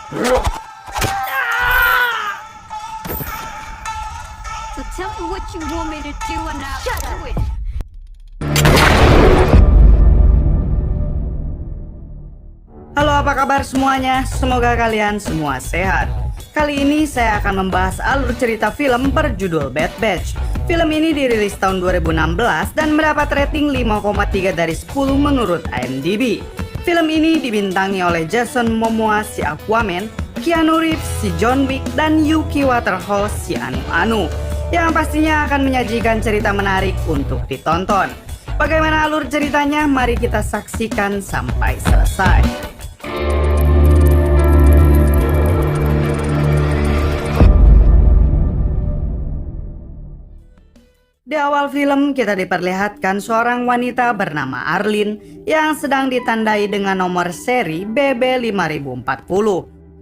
So tell me what you want me to do and I'll do it. Halo, apa kabar semuanya? Semoga kalian semua sehat. Kali ini saya akan membahas alur cerita film berjudul Bad Batch. Film ini dirilis tahun 2016 dan mendapat rating 5,3 dari 10 menurut IMDb. Film ini dibintangi oleh Jason Momoa si Aquaman, Keanu Reeves si John Wick, dan Yuki Waterhouse si Anu-Anu, yang pastinya akan menyajikan cerita menarik untuk ditonton. Bagaimana alur ceritanya? Mari kita saksikan sampai selesai. Di awal film kita diperlihatkan seorang wanita bernama Arlene yang sedang ditandai dengan nomor seri BB5040.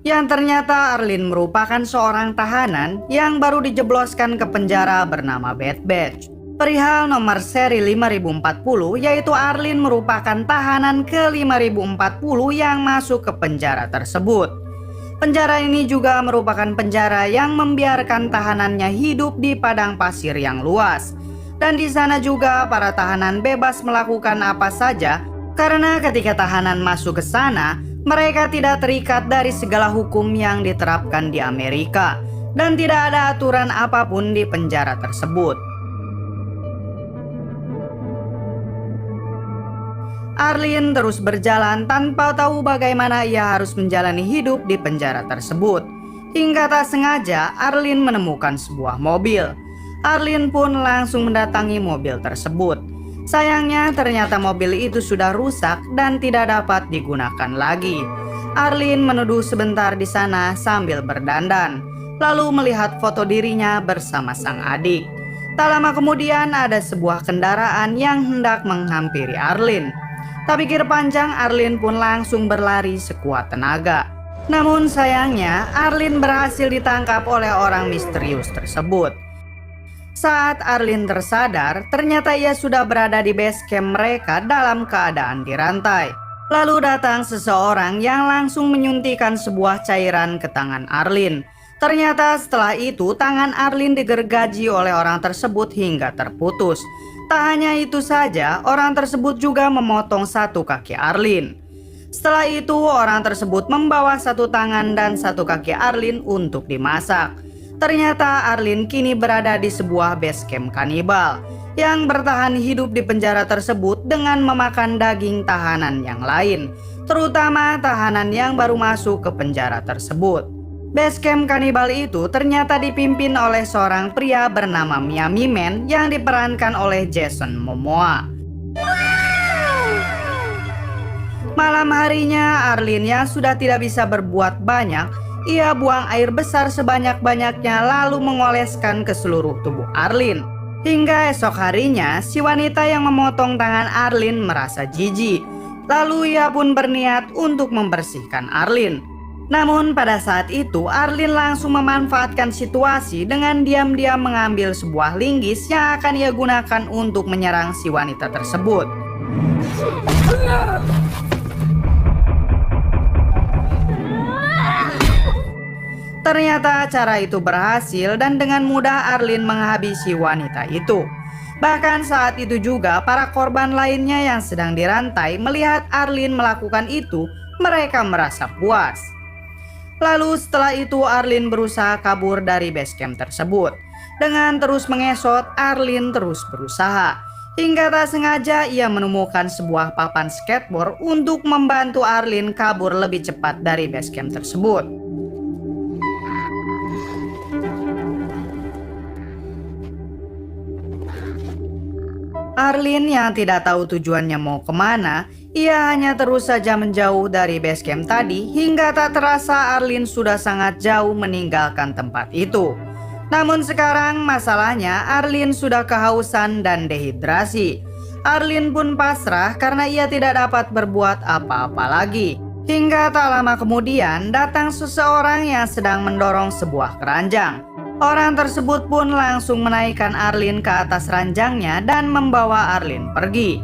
Yang ternyata Arlene merupakan seorang tahanan yang baru dijebloskan ke penjara bernama Bad Batch. Perihal nomor seri 5040, yaitu Arlene merupakan tahanan ke 5040 yang masuk ke penjara tersebut. Penjara ini juga merupakan penjara yang membiarkan tahanannya hidup di padang pasir yang luas. Dan di sana juga para tahanan bebas melakukan apa saja, karena ketika tahanan masuk ke sana, mereka tidak terikat dari segala hukum yang diterapkan di Amerika. Dan tidak ada aturan apapun di penjara tersebut. Arlene terus berjalan tanpa tahu bagaimana ia harus menjalani hidup di penjara tersebut. Hingga tak sengaja Arlene menemukan sebuah mobil. Arlene pun langsung mendatangi mobil tersebut. Sayangnya ternyata mobil itu sudah rusak dan tidak dapat digunakan lagi. Arlene menunduk sebentar di sana sambil berdandan, lalu melihat foto dirinya bersama sang adik. Tak lama kemudian ada sebuah kendaraan yang hendak menghampiri Arlene. Tak pikir panjang, Arlene pun langsung berlari sekuat tenaga. Namun sayangnya, Arlene berhasil ditangkap oleh orang misterius tersebut. Saat Arlene tersadar, ternyata ia sudah berada di base camp mereka dalam keadaan dirantai. Lalu datang seseorang yang langsung menyuntikkan sebuah cairan ke tangan Arlene. Ternyata setelah itu, tangan Arlene digergaji oleh orang tersebut hingga terputus. Tak hanya itu saja, orang tersebut juga memotong satu kaki Arlene. Setelah itu, orang tersebut membawa satu tangan dan satu kaki Arlene untuk dimasak. Ternyata Arlene kini berada di sebuah base camp kanibal yang bertahan hidup di penjara tersebut dengan memakan daging tahanan yang lain, terutama tahanan yang baru masuk ke penjara tersebut. Base camp kanibal itu ternyata dipimpin oleh seorang pria bernama Miami Man yang diperankan oleh Jason Momoa. Malam harinya, Arlene yang sudah tidak bisa berbuat banyak, ia buang air besar sebanyak-banyaknya lalu mengoleskan ke seluruh tubuh Arlene. Hingga esok harinya, si wanita yang memotong tangan Arlene merasa jijik. Lalu ia pun berniat untuk membersihkan Arlene. Namun pada saat itu Arlene langsung memanfaatkan situasi dengan diam-diam mengambil sebuah linggis yang akan ia gunakan untuk menyerang si wanita tersebut. Ternyata cara itu berhasil dan dengan mudah Arlene menghabisi wanita itu. Bahkan saat itu juga para korban lainnya yang sedang dirantai melihat Arlene melakukan itu, mereka merasa puas. Lalu setelah itu Arlene berusaha kabur dari base camp tersebut. Dengan terus mengesot, Arlene terus berusaha. Hingga tak sengaja ia menemukan sebuah papan skateboard untuk membantu Arlene kabur lebih cepat dari base camp tersebut. Arlene yang tidak tahu tujuannya mau kemana, ia hanya terus saja menjauh dari base camp tadi hingga tak terasa Arlene sudah sangat jauh meninggalkan tempat itu. Namun sekarang masalahnya Arlene sudah kehausan dan dehidrasi. Arlene pun pasrah karena ia tidak dapat berbuat apa-apa lagi. Hingga tak lama kemudian datang seseorang yang sedang mendorong sebuah keranjang. Orang tersebut pun langsung menaikkan Arlene ke atas ranjangnya dan membawa Arlene pergi.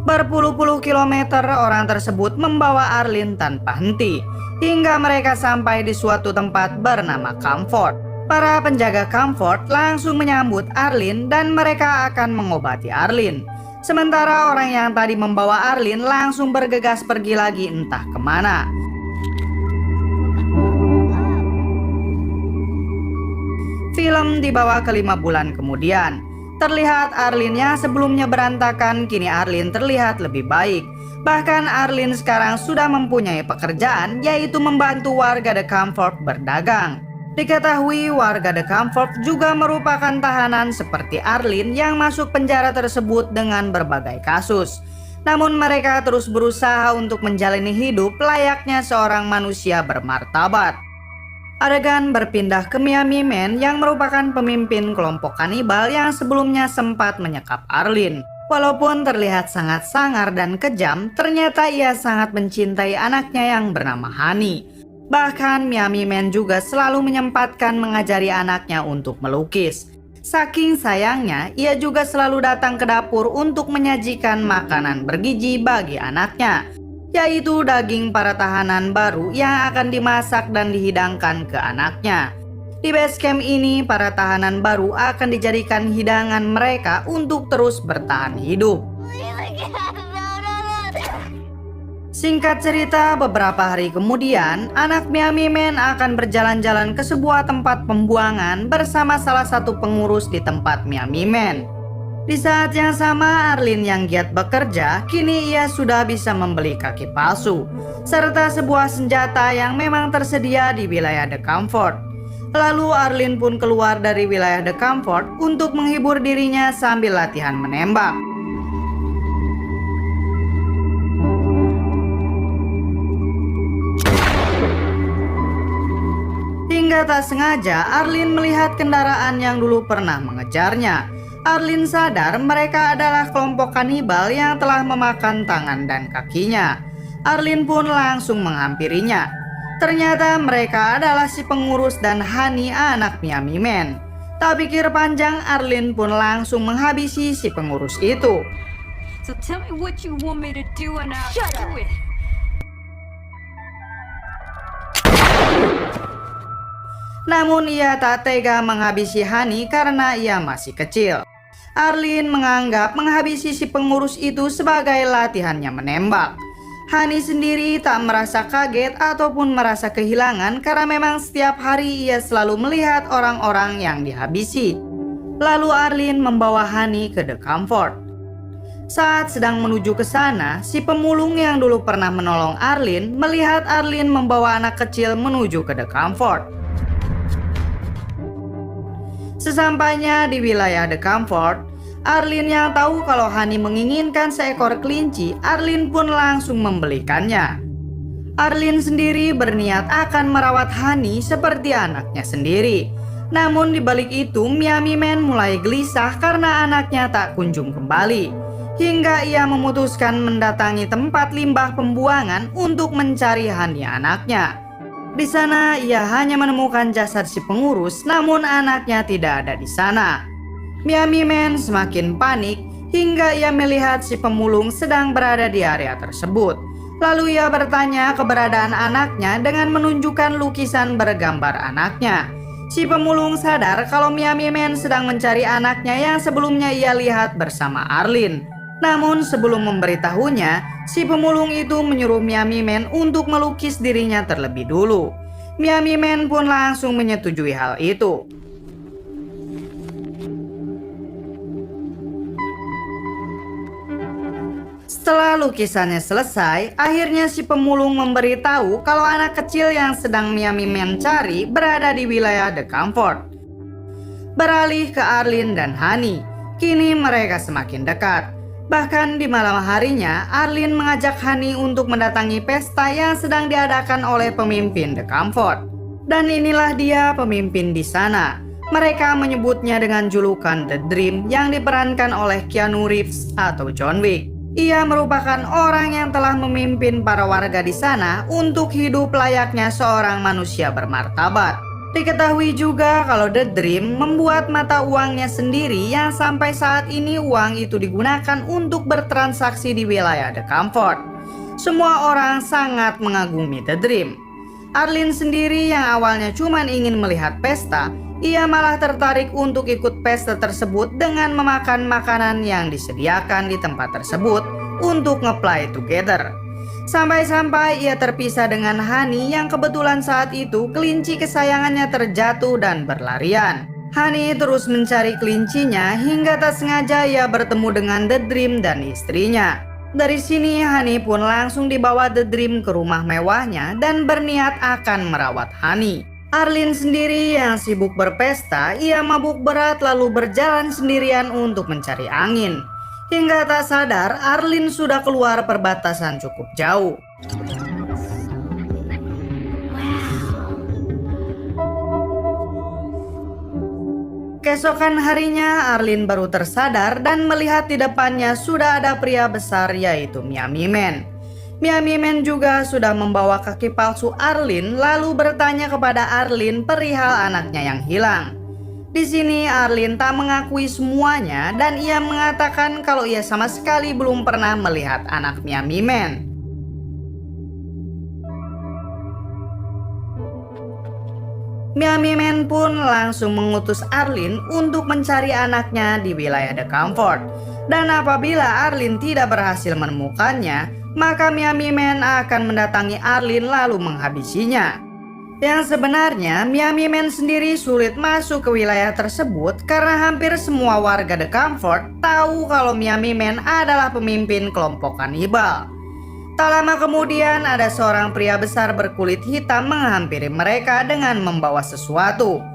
Berpuluh-puluh kilometer orang tersebut membawa Arlene tanpa henti, hingga mereka sampai di suatu tempat bernama Comfort. Para penjaga Comfort langsung menyambut Arlene dan mereka akan mengobati Arlene. Sementara orang yang tadi membawa Arlene langsung bergegas pergi lagi entah kemana. Film dibawa ke 5 bulan kemudian. Terlihat Arlene yang sebelumnya berantakan, kini Arlene terlihat lebih baik. Bahkan Arlene sekarang sudah mempunyai pekerjaan, yaitu membantu warga The Comfort berdagang. Diketahui warga The Comfort juga merupakan tahanan seperti Arlene yang masuk penjara tersebut dengan berbagai kasus. Namun mereka terus berusaha untuk menjalani hidup layaknya seorang manusia bermartabat. Adegan berpindah ke Miami Man yang merupakan pemimpin kelompok kanibal yang sebelumnya sempat menyekap Arlene. Walaupun terlihat sangat sangar dan kejam, ternyata ia sangat mencintai anaknya yang bernama Honey. Bahkan Miami Man juga selalu menyempatkan mengajari anaknya untuk melukis. Saking sayangnya, ia juga selalu datang ke dapur untuk menyajikan makanan bergizi bagi anaknya, yaitu daging para tahanan baru yang akan dimasak dan dihidangkan ke anaknya. Di base camp ini, para tahanan baru akan dijadikan hidangan mereka untuk terus bertahan hidup. Singkat cerita, beberapa hari kemudian, anak Miami Man akan berjalan-jalan ke sebuah tempat pembuangan bersama salah satu pengurus di tempat Miami Man. Di saat yang sama, Arlene yang giat bekerja, kini ia sudah bisa membeli kaki palsu, serta sebuah senjata yang memang tersedia di wilayah The Comfort. Lalu Arlene pun keluar dari wilayah The Comfort untuk menghibur dirinya sambil latihan menembak. Hingga tak sengaja, Arlene melihat kendaraan yang dulu pernah mengejarnya. Arlene sadar mereka adalah kelompok kanibal yang telah memakan tangan dan kakinya. Arlene pun langsung menghampirinya. Ternyata mereka adalah si pengurus dan Honey, anak Miami Man. Tak pikir panjang, Arlene pun langsung menghabisi si pengurus itu. So tell me what you want me to do and I'll do it. Namun ia tak tega menghabisi Honey karena ia masih kecil. Arlene menganggap menghabisi si pengurus itu sebagai latihannya menembak. Honey sendiri tak merasa kaget ataupun merasa kehilangan karena memang setiap hari ia selalu melihat orang-orang yang dihabisi. Lalu Arlene membawa Honey ke The Comfort. Saat sedang menuju ke sana, si pemulung yang dulu pernah menolong Arlene melihat Arlene membawa anak kecil menuju ke The Comfort. Sesampainya di wilayah The Comfort, Arlene yang tahu kalau Honey menginginkan seekor kelinci, Arlene pun langsung membelikannya. Arlene sendiri berniat akan merawat Honey seperti anaknya sendiri. Namun di balik itu, Miami Man mulai gelisah karena anaknya tak kunjung kembali. Hingga ia memutuskan mendatangi tempat limbah pembuangan untuk mencari Honey anaknya. Di sana ia hanya menemukan jasad si pengurus, namun anaknya tidak ada di sana. Miami Man semakin panik hingga ia melihat si pemulung sedang berada di area tersebut. Lalu ia bertanya keberadaan anaknya dengan menunjukkan lukisan bergambar anaknya. Si pemulung sadar kalau Miami Man sedang mencari anaknya yang sebelumnya ia lihat bersama Arlene. Namun sebelum memberitahunya, si pemulung itu menyuruh Miami Man untuk melukis dirinya terlebih dulu. Miami Man pun langsung menyetujui hal itu. Setelah lukisannya selesai, akhirnya si pemulung memberitahu kalau anak kecil yang sedang Miami Man cari berada di wilayah The Comfort. Beralih ke Arlene dan Honey, kini mereka semakin dekat. Bahkan di malam harinya, Arlene mengajak Honey untuk mendatangi pesta yang sedang diadakan oleh pemimpin The Comfort. Dan inilah dia pemimpin di sana. Mereka menyebutnya dengan julukan The Dream yang diperankan oleh Keanu Reeves atau John Wick. Ia merupakan orang yang telah memimpin para warga di sana untuk hidup layaknya seorang manusia bermartabat. Diketahui juga kalau The Dream membuat mata uangnya sendiri yang sampai saat ini uang itu digunakan untuk bertransaksi di wilayah The Comfort. Semua orang sangat mengagumi The Dream. Arlene sendiri yang awalnya cuma ingin melihat pesta, ia malah tertarik untuk ikut pesta tersebut dengan memakan makanan yang disediakan di tempat tersebut untuk nge-play together. Sampai-sampai ia terpisah dengan Honey yang kebetulan saat itu kelinci kesayangannya terjatuh dan berlarian. Honey terus mencari kelincinya hingga tak sengaja ia bertemu dengan The Dream dan istrinya. Dari sini Honey pun langsung dibawa The Dream ke rumah mewahnya dan berniat akan merawat Honey. Arlene sendiri yang sibuk berpesta, ia mabuk berat lalu berjalan sendirian untuk mencari angin. Hingga tak sadar, Arlene sudah keluar perbatasan cukup jauh. Keesokan harinya, Arlene baru tersadar dan melihat di depannya sudah ada pria besar yaitu Miami Man. Miami Man juga sudah membawa kaki palsu Arlene lalu bertanya kepada Arlene perihal anaknya yang hilang. Di sini Arlene tak mengakui semuanya dan ia mengatakan kalau ia sama sekali belum pernah melihat anak Miami Man. Miami Man pun langsung mengutus Arlene untuk mencari anaknya di wilayah The Comfort. Dan apabila Arlene tidak berhasil menemukannya, maka Miami Man akan mendatangi Arlene lalu menghabisinya. Yang sebenarnya Miami Man sendiri sulit masuk ke wilayah tersebut karena hampir semua warga The Comfort tahu kalau Miami Man adalah pemimpin kelompok kanibal. Tak lama kemudian ada seorang pria besar berkulit hitam menghampiri mereka dengan membawa sesuatu.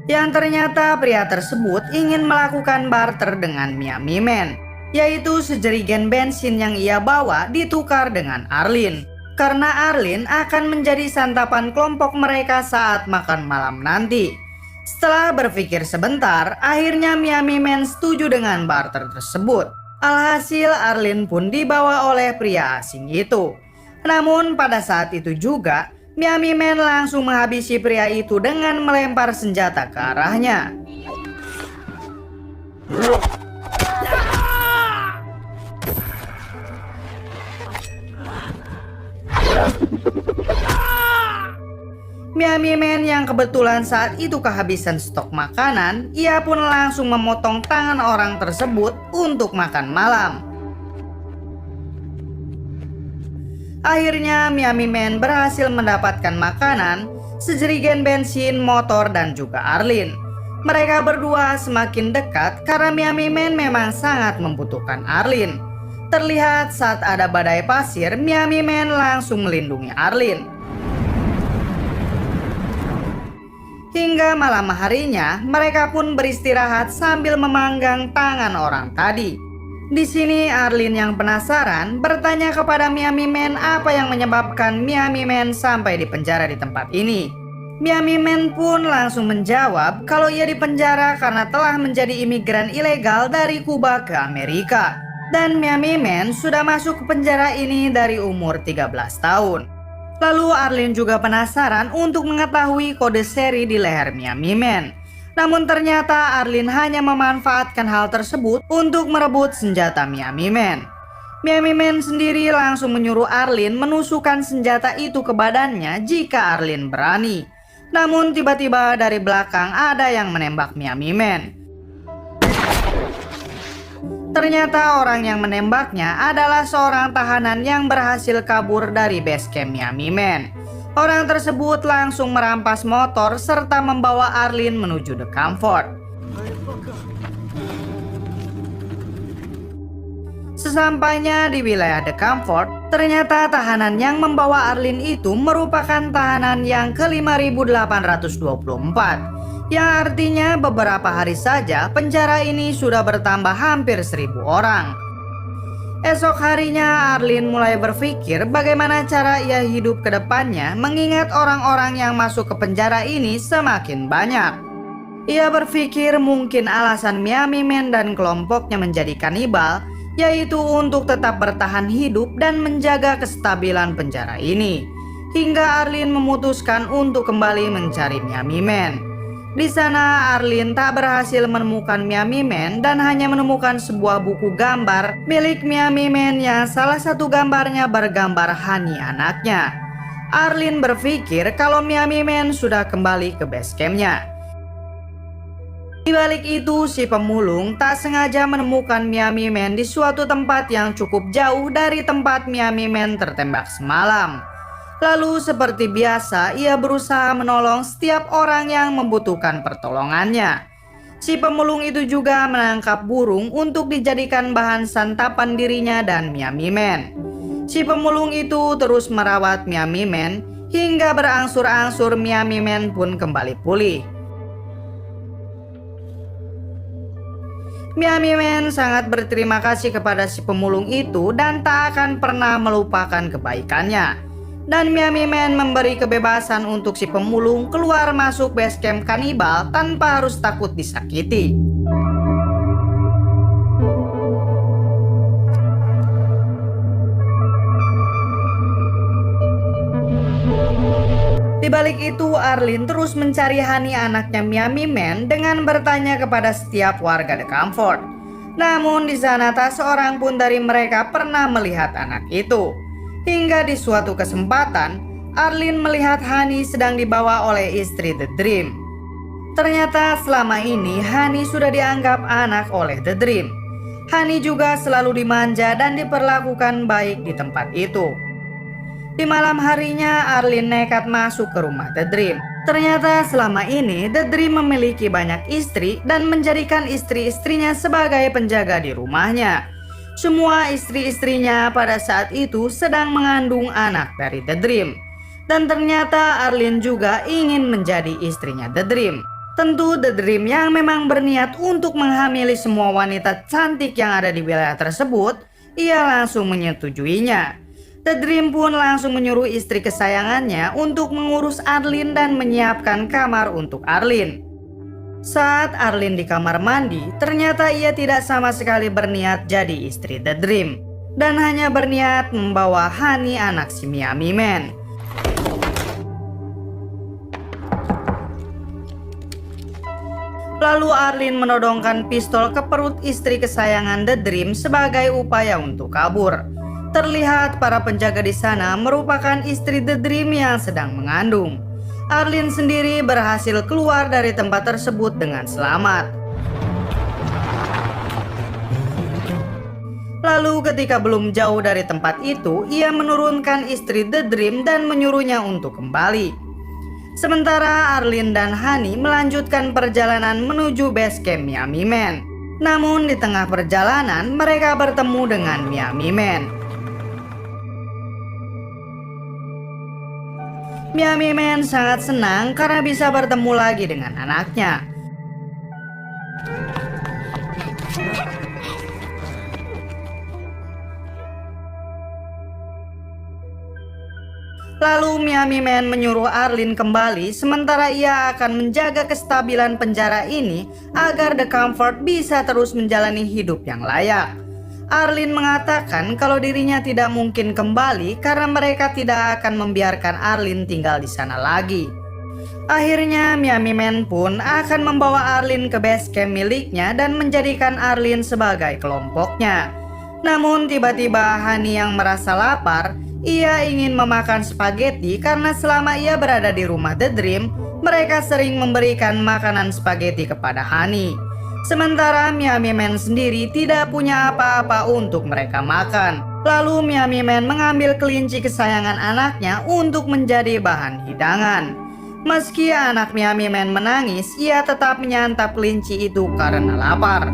Yang ternyata pria tersebut ingin melakukan barter dengan Miami Man, yaitu sejerigen bensin yang ia bawa ditukar dengan Arlene. Karena Arlene akan menjadi santapan kelompok mereka saat makan malam nanti. Setelah berpikir sebentar, akhirnya Miami Man setuju dengan barter tersebut. Alhasil Arlene pun dibawa oleh pria asing itu. Namun pada saat itu juga, Miami Man langsung menghabisi pria itu dengan melempar senjata ke arahnya. Miami Man yang kebetulan saat itu kehabisan stok makanan, ia pun langsung memotong tangan orang tersebut untuk makan malam. Akhirnya Miami Man berhasil mendapatkan makanan, sejerigen bensin, motor, dan juga Arlene. Mereka berdua semakin dekat karena Miami Man memang sangat membutuhkan Arlene. Terlihat saat ada badai pasir, Miami Man langsung melindungi Arlene. Hingga malam harinya, mereka pun beristirahat sambil memanggang tangan orang tadi. Di sini Arlene yang penasaran bertanya kepada Miami Man apa yang menyebabkan Miami Man sampai di penjara di tempat ini. Miami Man pun langsung menjawab kalau ia dipenjara karena telah menjadi imigran ilegal dari Kuba ke Amerika. Dan Miami Man sudah masuk ke penjara ini dari umur 13 tahun. Lalu Arlene juga penasaran untuk mengetahui kode seri di leher Miami Man. Namun ternyata Arlene hanya memanfaatkan hal tersebut untuk merebut senjata Miami Man. Miami Man sendiri langsung menyuruh Arlene menusukkan senjata itu ke badannya jika Arlene berani. Namun tiba-tiba dari belakang ada yang menembak Miami Man. Ternyata orang yang menembaknya adalah seorang tahanan yang berhasil kabur dari base camp Miami Man. Orang tersebut langsung merampas motor serta membawa Arlene menuju The Comfort. Sesampainya di wilayah The Comfort, ternyata tahanan yang membawa Arlene itu merupakan tahanan yang ke-5824. Yang artinya beberapa hari saja penjara ini sudah bertambah hampir 1000 orang. Esok harinya Arlene mulai berpikir bagaimana cara ia hidup ke depannya mengingat orang-orang yang masuk ke penjara ini semakin banyak. Ia berpikir mungkin alasan Miami Man dan kelompoknya menjadi kanibal yaitu untuk tetap bertahan hidup dan menjaga kestabilan penjara ini. hingga Arlene memutuskan untuk kembali mencari Miami Man. Di sana Arlene tak berhasil menemukan Miami Man dan hanya menemukan sebuah buku gambar milik Miami Man yang salah satu gambarnya bergambar Honey anaknya. Arlene berpikir kalau Miami Man sudah kembali ke base campnya. Di balik itu, si pemulung tak sengaja menemukan Miami Man di suatu tempat yang cukup jauh dari tempat Miami Man tertembak semalam. Lalu seperti biasa, ia berusaha menolong setiap orang yang membutuhkan pertolongannya. Si pemulung itu juga menangkap burung untuk dijadikan bahan santapan dirinya dan Miami Man. Si pemulung itu terus merawat Miami Man hingga berangsur-angsur Miami Man pun kembali pulih. Miami Man sangat berterima kasih kepada si pemulung itu dan tak akan pernah melupakan kebaikannya. Dan Miami Man memberi kebebasan untuk si pemulung keluar masuk base camp kanibal tanpa harus takut disakiti. Di balik itu, Arlene terus mencari Honey anaknya Miami Man dengan bertanya kepada setiap warga The Comfort. Namun di sana tak seorang pun dari mereka pernah melihat anak itu. Hingga di suatu kesempatan, Arlene melihat Honey sedang dibawa oleh istri The Dream. Ternyata selama ini Honey sudah dianggap anak oleh The Dream. Honey juga selalu dimanja dan diperlakukan baik di tempat itu. Di malam harinya, Arlene nekat masuk ke rumah The Dream. Ternyata selama ini The Dream memiliki banyak istri dan menjadikan istri-istrinya sebagai penjaga di rumahnya. Semua istri-istrinya pada saat itu sedang mengandung anak dari The Dream. Dan ternyata Arlene juga ingin menjadi istrinya The Dream. Tentu The Dream yang memang berniat untuk menghamili semua wanita cantik yang ada di wilayah tersebut, ia langsung menyetujuinya. The Dream pun langsung menyuruh istri kesayangannya untuk mengurus Arlene dan menyiapkan kamar untuk Arlene. Saat Arlene di kamar mandi, ternyata ia tidak sama sekali berniat jadi istri The Dream dan hanya berniat membawa Honey anak si Miami Man. Lalu Arlene menodongkan pistol ke perut istri kesayangan The Dream sebagai upaya untuk kabur. Terlihat para penjaga di sana merupakan istri The Dream yang sedang mengandung. Arlene sendiri berhasil keluar dari tempat tersebut dengan selamat. Lalu ketika belum jauh dari tempat itu, ia menurunkan istri The Dream dan menyuruhnya untuk kembali. Sementara Arlene dan Honey melanjutkan perjalanan menuju base camp Miami Man. Namun di tengah perjalanan mereka bertemu dengan Miami Man. Miami Man sangat senang karena bisa bertemu lagi dengan anaknya. Lalu Miami Man menyuruh Arlene kembali sementara ia akan menjaga kestabilan penjara ini agar The Comfort bisa terus menjalani hidup yang layak. Arlene mengatakan kalau dirinya tidak mungkin kembali karena mereka tidak akan membiarkan Arlene tinggal di sana lagi. Akhirnya Miami Man pun akan membawa Arlene ke base camp miliknya dan menjadikan Arlene sebagai kelompoknya. Namun tiba-tiba Honey yang merasa lapar, ia ingin memakan spaghetti karena selama ia berada di rumah The Dream, mereka sering memberikan makanan spaghetti kepada Honey. Sementara Miami Man sendiri tidak punya apa-apa untuk mereka makan. Lalu Miami Man mengambil kelinci kesayangan anaknya untuk menjadi bahan hidangan. Meski anak Miami Man menangis, ia tetap menyantap kelinci itu karena lapar.